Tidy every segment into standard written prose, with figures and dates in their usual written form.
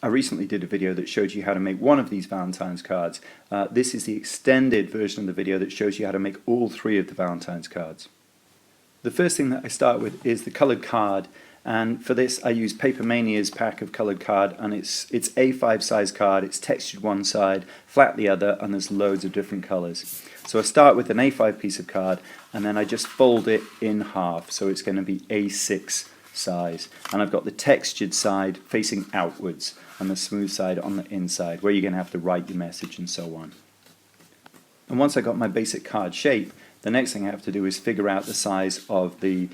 I recently did a video that showed you how to make one of these Valentine's cards. This is the extended version of the video that shows you how to make all three of the Valentine's cards. The first thing that I start with is the coloured card, and for this I use Paper Mania's pack of coloured card, and it's A5 size card. It's textured one side, flat the other, and there's loads of different colours. So I start with an A5 piece of card, and then I just fold it in half, so it's going to be A6 size, and I've got the textured side facing outwards and the smooth side on the inside, where you're going to have to write your message and so on. And once I got my basic card shape, the next thing I have to do is figure out the size of the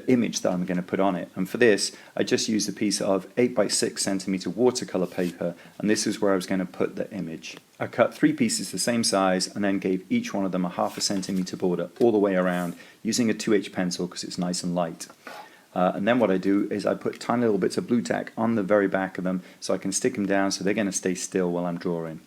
image that I'm going to put on it. And for this, I just used a piece of 8x6cm watercolor paper, and this is where I was going to put the image. I cut 3 pieces the same size and then gave each one of them a 0.5 centimeter border all the way around using a 2H pencil because it's nice and light. And then what I do is I put tiny little bits of blue tack on the very back of them so I can stick them down so they're going to stay still while I'm drawing.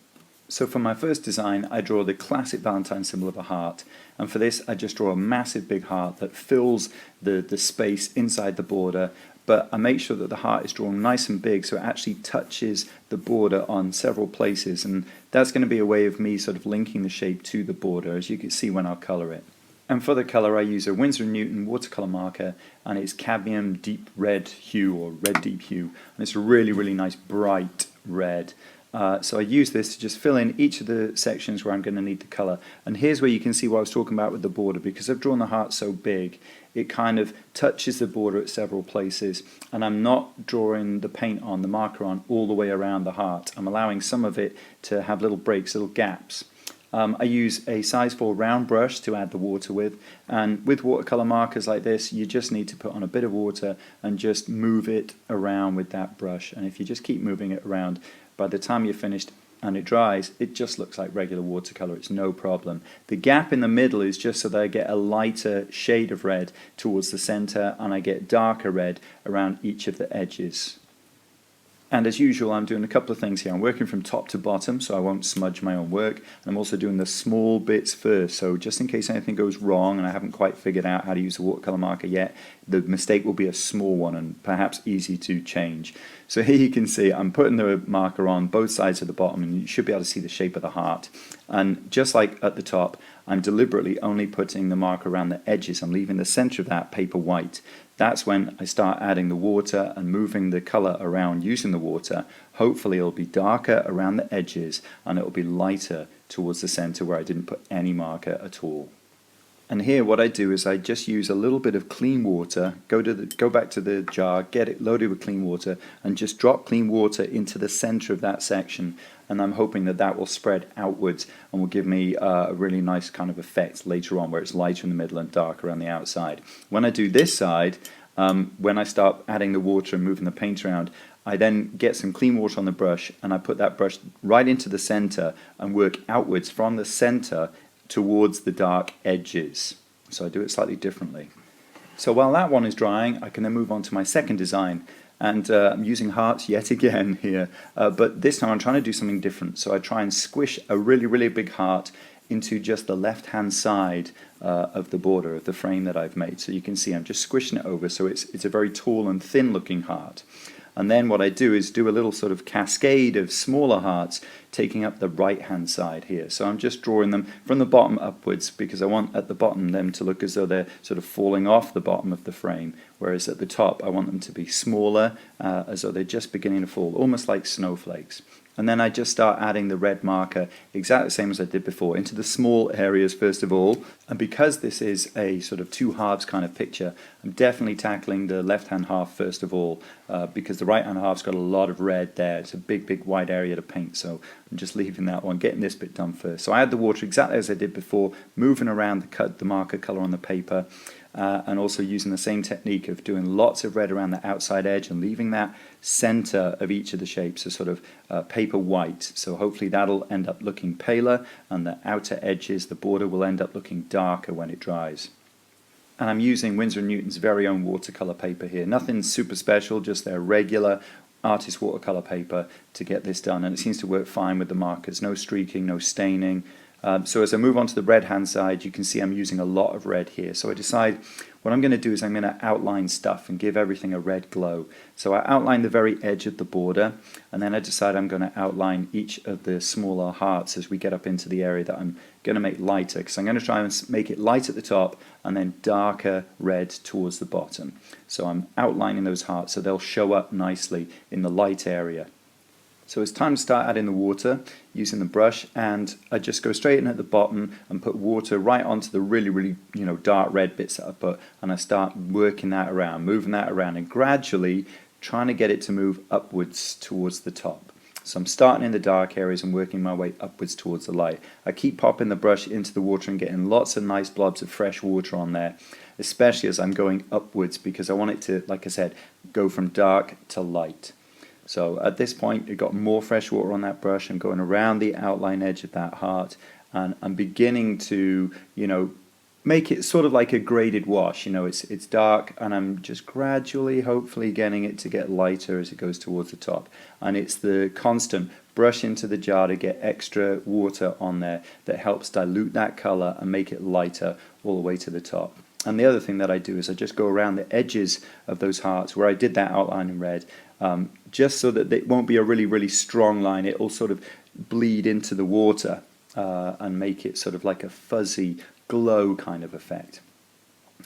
So for my first design, I draw the classic Valentine symbol of a heart, and for this I just draw a massive big heart that fills the space inside the border, but I make sure that the heart is drawn nice and big so it actually touches the border on several places, and that's going to be a way of me sort of linking the shape to the border, as you can see when I'll colour it. And for the colour I use a Winsor & Newton watercolour marker, and it's cadmium deep red hue, or red deep hue, and it's a really nice bright red. So I use this to just fill in each of the sections where I'm going to need the colour. And here's where you can see what I was talking about with the border. Because I've drawn the heart so big, it kind of touches the border at several places, and I'm not drawing the paint on, the marker on, all the way around the heart. I'm allowing some of it to have little breaks, little gaps. I use a size 4 round brush to add the water with, and with watercolor markers like this you just need to put on a bit of water and just move it around with that brush, and if you just keep moving it around, by the time you're finished and it dries, it just looks like regular watercolor. It's no problem. The gap in the middle is just so that I get a lighter shade of red towards the center, and I get darker red around each of the edges. And as usual, I'm doing a couple of things here. I'm working from top to bottom so I won't smudge my own work. And I'm also doing the small bits first, so just in case anything goes wrong and I haven't quite figured out how to use a watercolor marker yet, the mistake will be a small one and perhaps easy to change. So here you can see I'm putting the marker on both sides of the bottom, and you should be able to see the shape of the heart. And just like at the top, I'm deliberately only putting the marker around the edges. I'm leaving the center of that paper white. That's when I start adding the water and moving the color around using the water. Hopefully it'll be darker around the edges and it'll be lighter towards the center where I didn't put any marker at all. And here what I do is I just use a little bit of clean water, go back to the jar, get it loaded with clean water, and just drop clean water into the center of that section, and I'm hoping that that will spread outwards and will give me a really nice kind of effect later on where it's lighter in the middle and darker on the outside. When I do this side, when I start adding the water and moving the paint around, I then get some clean water on the brush and I put that brush right into the center and work outwards from the center towards the dark edges. So I do it slightly differently. So while that one is drying, I can then move on to my second design, and I'm using hearts yet again here, but this time I'm trying to do something different. So I try and squish a really big heart into just the left hand side of the border of the frame that I've made. So you can see I'm just squishing it over so it's a very tall and thin looking heart. And then what I do is do a little sort of cascade of smaller hearts taking up the right hand side here. So I'm just drawing them from the bottom upwards because I want at the bottom them to look as though they're sort of falling off the bottom of the frame, whereas at the top I want them to be smaller, as though they're just beginning to fall, almost like snowflakes. And then I just start adding the red marker, exactly the same as I did before, into the small areas first of all. And because this is a sort of two halves kind of picture, I'm definitely tackling the left-hand half first of all, because the right-hand half's got a lot of red there. It's a big wide area to paint, so I'm just leaving that one, getting this bit done first. So I add the water exactly as I did before, moving around the marker color on the paper, and also using the same technique of doing lots of red around the outside edge and leaving that center of each of the shapes a sort of paper white. So hopefully that'll end up looking paler, and the outer edges, the border, will end up looking darker when it dries. And I'm using Winsor & Newton's very own watercolor paper here. Nothing super special, just their regular artist watercolor paper to get this done, and it seems to work fine with the markers. No streaking, no staining. So as I move on to the red hand side, you can see I'm using a lot of red here. So I decide what I'm going to do is I'm going to outline stuff and give everything a red glow. So I outline the very edge of the border, and then I decide I'm going to outline each of the smaller hearts as we get up into the area that I'm going to make lighter, because I'm going to try and make it light at the top and then darker red towards the bottom. So I'm outlining those hearts so they'll show up nicely in the light area. So it's time to start adding the water using the brush, and I just go straight in at the bottom and put water right onto the really dark red bits that I put, and I start working that around, moving that around, and gradually trying to get it to move upwards towards the top. So I'm starting in the dark areas and working my way upwards towards the light. I keep popping the brush into the water and getting lots of nice blobs of fresh water on there, especially as I'm going upwards, because I want it to, like I said, go from dark to light. So at this point, you've got more fresh water on that brush. I'm going around the outline edge of that heart, and I'm beginning to, make it sort of like a graded wash. It's dark, and I'm just gradually, hopefully, getting it to get lighter as it goes towards the top. And it's the constant brush into the jar to get extra water on there that helps dilute that color and make it lighter all the way to the top. And the other thing that I do is I just go around the edges of those hearts where I did that outline in red, just so that it won't be a really strong line. It will sort of bleed into the water and make it sort of like a fuzzy glow kind of effect.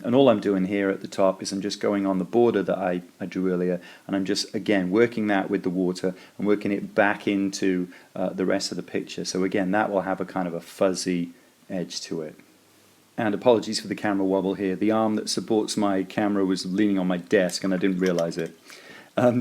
And all I'm doing here at the top is I'm just going on the border that I drew earlier, and I'm just again working that with the water and working it back into the rest of the picture. So again, that will have a kind of a fuzzy edge to it. And apologies for the camera wobble here. The arm that supports my camera was leaning on my desk and I didn't realize it.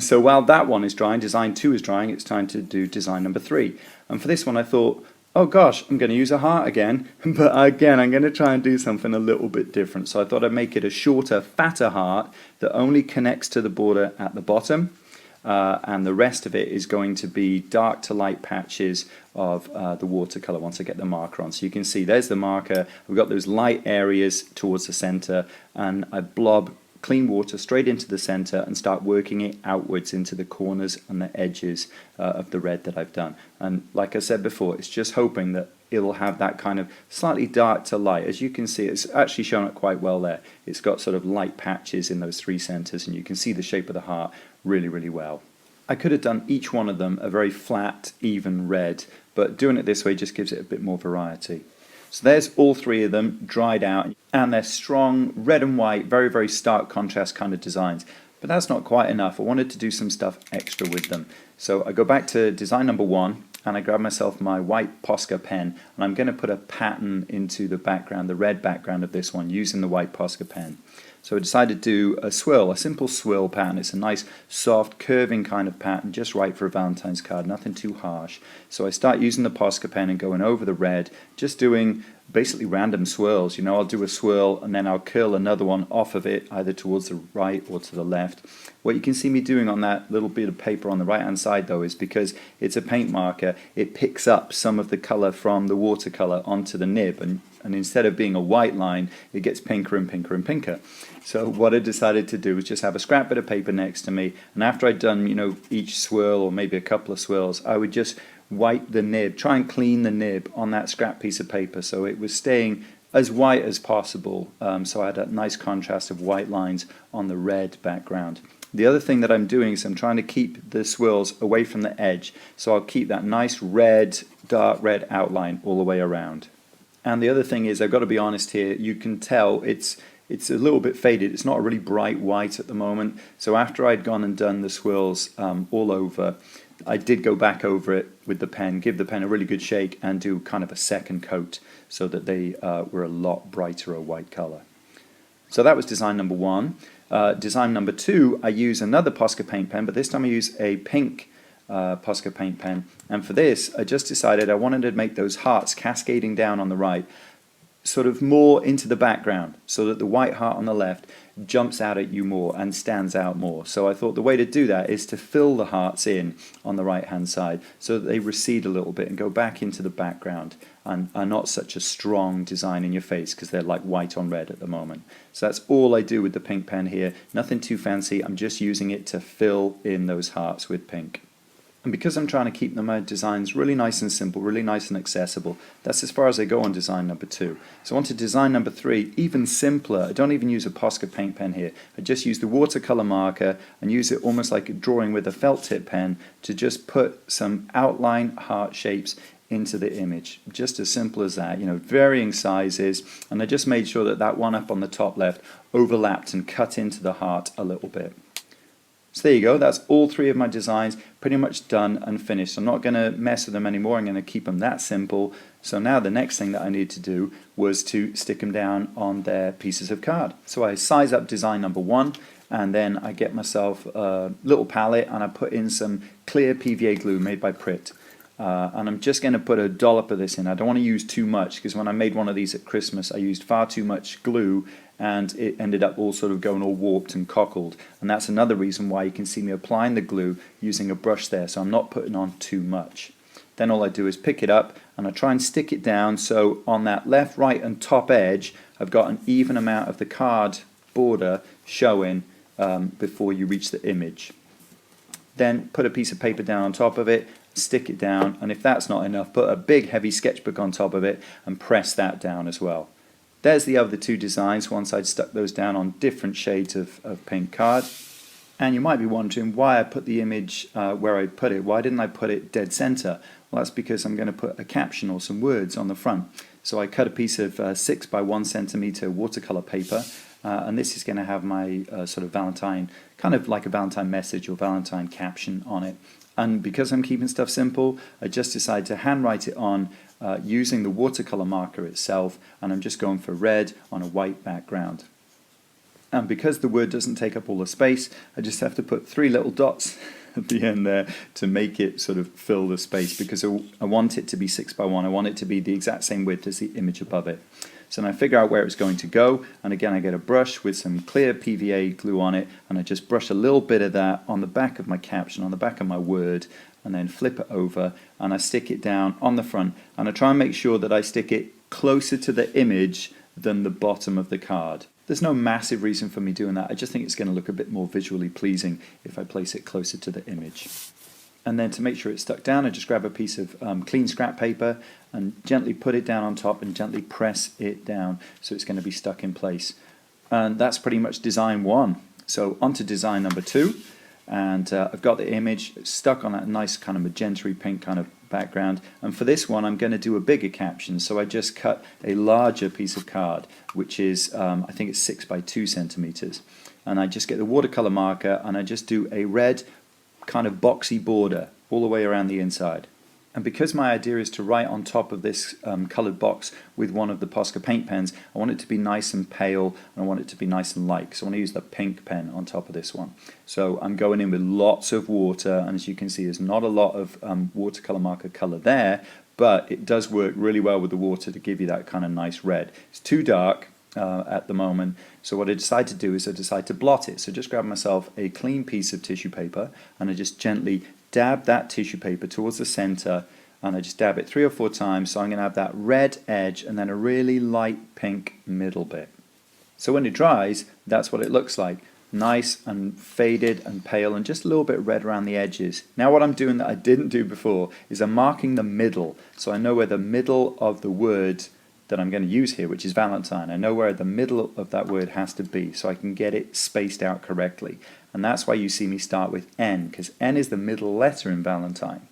So while that one is drying, design 2 is drying, it's time to do design number 3. And for this one I thought, oh gosh, I'm going to use a heart again, but again I'm going to try and do something a little bit different. So I thought I'd make it a shorter, fatter heart that only connects to the border at the bottom, and the rest of it is going to be dark to light patches of the watercolor once I get the marker on. So you can see there's the marker, we've got those light areas towards the center, and I blob clean water straight into the center and start working it outwards into the corners and the edges of the red that I've done. And like I said before, it's just hoping that it'll have that kind of slightly dark to light. As you can see, it's actually shown up quite well there. It's got sort of light patches in those 3 centers, and you can see the shape of the heart really well. I could have done each one of them a very flat, even red, but doing it this way just gives it a bit more variety. So there's all 3 of them dried out, and they're strong red and white, very stark contrast kind of designs. But that's not quite enough. I wanted to do some stuff extra with them. So I go back to design number 1, and I grab myself my white Posca pen, and I'm going to put a pattern into the background, the red background of this one, using the white Posca pen. So I decided to do a swirl, a simple swirl pattern. It's a nice, soft, curving kind of pattern, just right for a Valentine's card, nothing too harsh. So I start using the Posca pen and going over the red, just doing basically random swirls. I'll do a swirl and then I'll curl another one off of it, either towards the right or to the left. What you can see me doing on that little bit of paper on the right hand side though is because it's a paint marker, it picks up some of the color from the watercolor onto the nib, and instead of being a white line, it gets pinker and pinker and pinker. So what I decided to do was just have a scrap bit of paper next to me, and after I'd done each swirl or maybe a couple of swirls, I would just wipe the nib, try and clean the nib on that scrap piece of paper so it was staying as white as possible. So I had a nice contrast of white lines on the red background. The other thing that I'm doing is I'm trying to keep the swirls away from the edge, so I'll keep that nice red, dark red outline all the way around. And the other thing is, I've got to be honest here, you can tell it's a little bit faded. It's not a really bright white at the moment. So after I'd gone and done the swirls all over, I did go back over it with the pen, give the pen a really good shake, and do kind of a second coat so that they were a lot brighter a white color. So that was design number 1. Design number 2, I use another Posca paint pen, but this time I use a pink Posca paint pen, and for this I just decided I wanted to make those hearts cascading down on the right sort of more into the background, so that the white heart on the left jumps out at you more and stands out more. So I thought the way to do that is to fill the hearts in on the right hand side so that they recede a little bit and go back into the background and are not such a strong design in your face, because they're like white on red at the moment. So that's all I do with the pink pen here, nothing too fancy. I'm just using it to fill in those hearts with pink. And because I'm trying to keep my designs really nice and simple, really nice and accessible, that's as far as I go on design number 2. So on to design number 3, even simpler. I don't even use a Posca paint pen here. I just use the watercolor marker and use it almost like a drawing with a felt tip pen to just put some outline heart shapes into the image. Just as simple as that, varying sizes, and I just made sure that that one up on the top left overlapped and cut into the heart a little bit. So there you go, that's all 3 of my designs pretty much done and finished. I'm not going to mess with them anymore, I'm going to keep them that simple. So now the next thing that I need to do was to stick them down on their pieces of card. So I size up design number 1, and then I get myself a little palette and I put in some clear PVA glue made by Pritt. And I'm just going to put a dollop of this in. I don't want to use too much because when I made one of these at Christmas I used far too much glue and it ended up all sort of going all warped and cockled, and that's another reason why you can see me applying the glue using a brush there, so I'm not putting on too much. Then all I do is pick it up and I try and stick it down so on that left, right and top edge I've got an even amount of the card border showing before you reach the image. Then put a piece of paper down on top of it, stick it down, and if that's not enough, put a big heavy sketchbook on top of it and press that down as well. There's the other 2 designs once I'd stuck those down on different shades of pink card. And you might be wondering why I put the image where I put it. Why didn't I put it dead center? Well, that's because I'm going to put a caption or some words on the front. So I cut a piece of 6 by 1 centimeter watercolor paper, and this is going to have my sort of Valentine, kind of like a Valentine message or Valentine caption on it. And because I'm keeping stuff simple, I just decided to handwrite it on using the watercolor marker itself, and I'm just going for red on a white background. And because the word doesn't take up all the space, I just have to put 3 little dots at the end there to make it sort of fill the space, because I want it to be 6 by 1. I want it to be the exact same width as the image above it. So then I figure out where it's going to go, and again I get a brush with some clear PVA glue on it, and I just brush a little bit of that on the back of my caption, on the back of my word, and then flip it over and I stick it down on the front, and I try and make sure that I stick it closer to the image than the bottom of the card. There's no massive reason for me doing that, I just think it's going to look a bit more visually pleasing if I place it closer to the image. And then to make sure it's stuck down, I just grab a piece of clean scrap paper and gently put it down on top and gently press it down so it's going to be stuck in place. And that's pretty much design 1. So on to design number 2, and I've got the image stuck on that nice kind of magenta pink kind of background, and for this one I'm going to do a bigger caption, so I just cut a larger piece of card, which is I think it's 6 by 2 centimeters, and I just get the watercolor marker and I just do a red kind of boxy border all the way around the inside. And because my idea is to write on top of this coloured box with one of the Posca paint pens, I want it to be nice and pale and I want it to be nice and light. So I want to use the pink pen on top of this one. So I'm going in with lots of water, and as you can see there's not a lot of watercolour marker colour there, but it does work really well with the water to give you that kind of nice red. It's too dark at the moment, so what I decided to do is I decided to blot it. So just grab myself a clean piece of tissue paper and I just gently dab that tissue paper towards the center, and I just dab it 3 or 4 times, so I'm going to have that red edge and then a really light pink middle bit. So when it dries, that's what it looks like. Nice and faded and pale and just a little bit red around the edges. Now what I'm doing that I didn't do before is I'm marking the middle, so I know where the middle of the word that I'm going to use here, which is Valentine, I know where the middle of that word has to be so I can get it spaced out correctly. And that's why you see me start with N, because N is the middle letter in Valentine.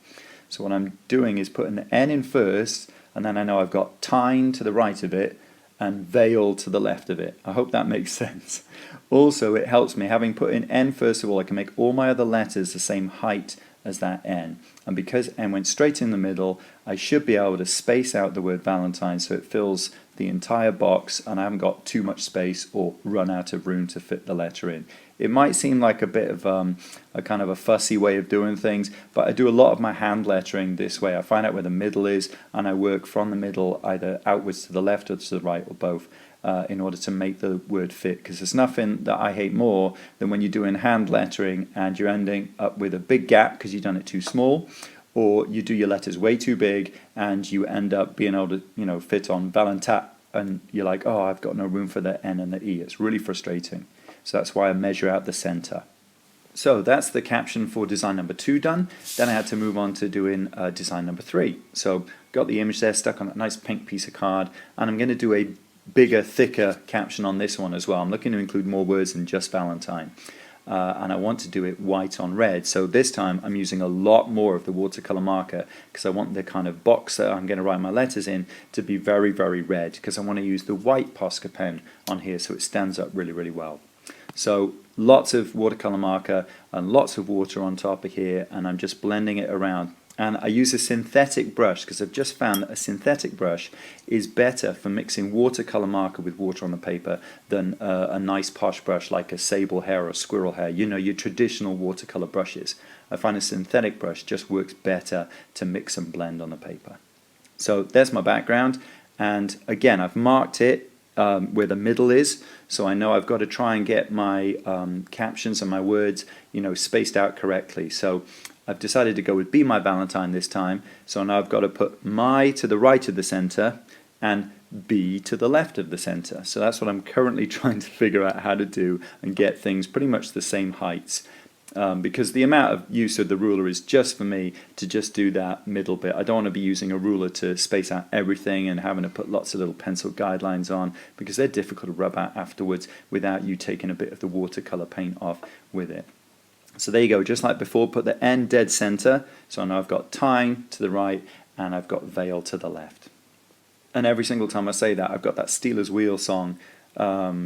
So what I'm doing is putting the N in first, and then I know I've got Tine to the right of it and Veil to the left of it. I hope that makes sense. Also, it helps me, having put in N first of all, I can make all my other letters the same height as that N. And because N went straight in the middle, I should be able to space out the word Valentine so it fills the entire box and I haven't got too much space or run out of room to fit the letter in. It might seem like a bit of a kind of a fussy way of doing things, but I do a lot of my hand lettering this way. I find out where the middle is and I work from the middle either outwards to the left or to the right or both. In order to make the word fit, because there's nothing that I hate more than when you're doing hand lettering and you're ending up with a big gap because you've done it too small, or you do your letters way too big and you end up being able to fit on Valentine and you're like, oh, I've got no room for the N and the E. It's really frustrating. So that's why I measure out the center. So that's the caption for design number 2 done. Then I had to move on to doing design number 3. So got the image there stuck on a nice pink piece of card, and I'm going to do a bigger, thicker caption on this one as well. I'm looking to include more words than just Valentine. And I want to do it white on red. So this time I'm using a lot more of the watercolor marker because I want the kind of box that I'm going to write my letters in to be very, very red, because I want to use the white Posca pen on here so it stands up really, really well. So lots of watercolor marker and lots of water on top of here, and I'm just blending it around. And I use a synthetic brush because I've just found that a synthetic brush is better for mixing watercolor marker with water on the paper than a nice posh brush like a sable hair or squirrel hair, you know, your traditional watercolor brushes. I find a synthetic brush just works better to mix and blend on the paper. So there's my background, and again I've marked it where the middle is, so I know I've got to try and get my captions and my words, you know, spaced out correctly. So I've decided to go with Be My Valentine this time, so now I've got to put my to the right of the center and B to the left of the center. So that's what I'm currently trying to figure out how to do and get things pretty much the same heights. Because the amount of use of the ruler is just for me to just do that middle bit. I don't want to be using a ruler to space out everything and having to put lots of little pencil guidelines on, because they're difficult to rub out afterwards without you taking a bit of the watercolor paint off with it. So there you go, just like before, put the N dead center. So now I've got time to the right and I've got veil to the left. And every single time I say that, I've got that Steelers Wheel song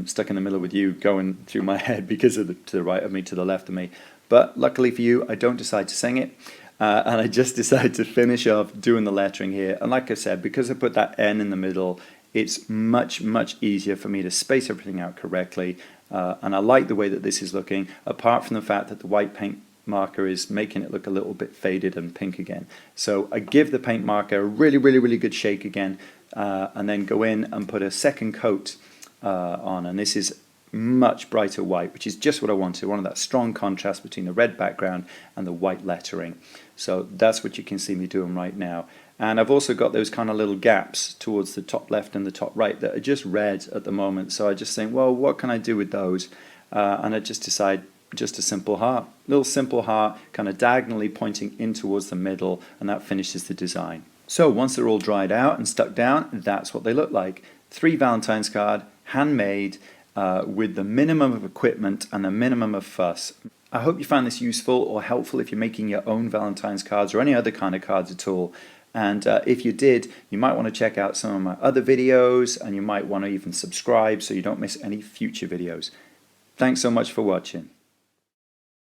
stuck in the middle with you going through my head because of to the right of me, to the left of me. But luckily for you, I don't decide to sing it. And I just decide to finish off doing the lettering here. And like I said, because I put that N in the middle, it's much, much easier for me to space everything out correctly. And I like the way that this is looking, apart from the fact that the white paint marker is making it look a little bit faded and pink again. So I give the paint marker a really, really, really good shake again, and then go in and put a second coat on. And this is much brighter white, which is just what I wanted. I wanted that strong contrast between the red background and the white lettering. So that's what you can see me doing right now. And I've also got those kind of little gaps towards the top left and the top right that are just red at the moment. So I just think, well, what can I do with those? And I just decide just a simple heart. Little simple heart kind of diagonally pointing in towards the middle, and that finishes the design. So once they're all dried out and stuck down, that's what they look like. 3 Valentine's card, handmade, with the minimum of equipment and the minimum of fuss. I hope you found this useful or helpful if you're making your own Valentine's cards or any other kind of cards at all. And if you did, you might want to check out some of my other videos, and you might want to even subscribe so you don't miss any future videos. Thanks so much for watching.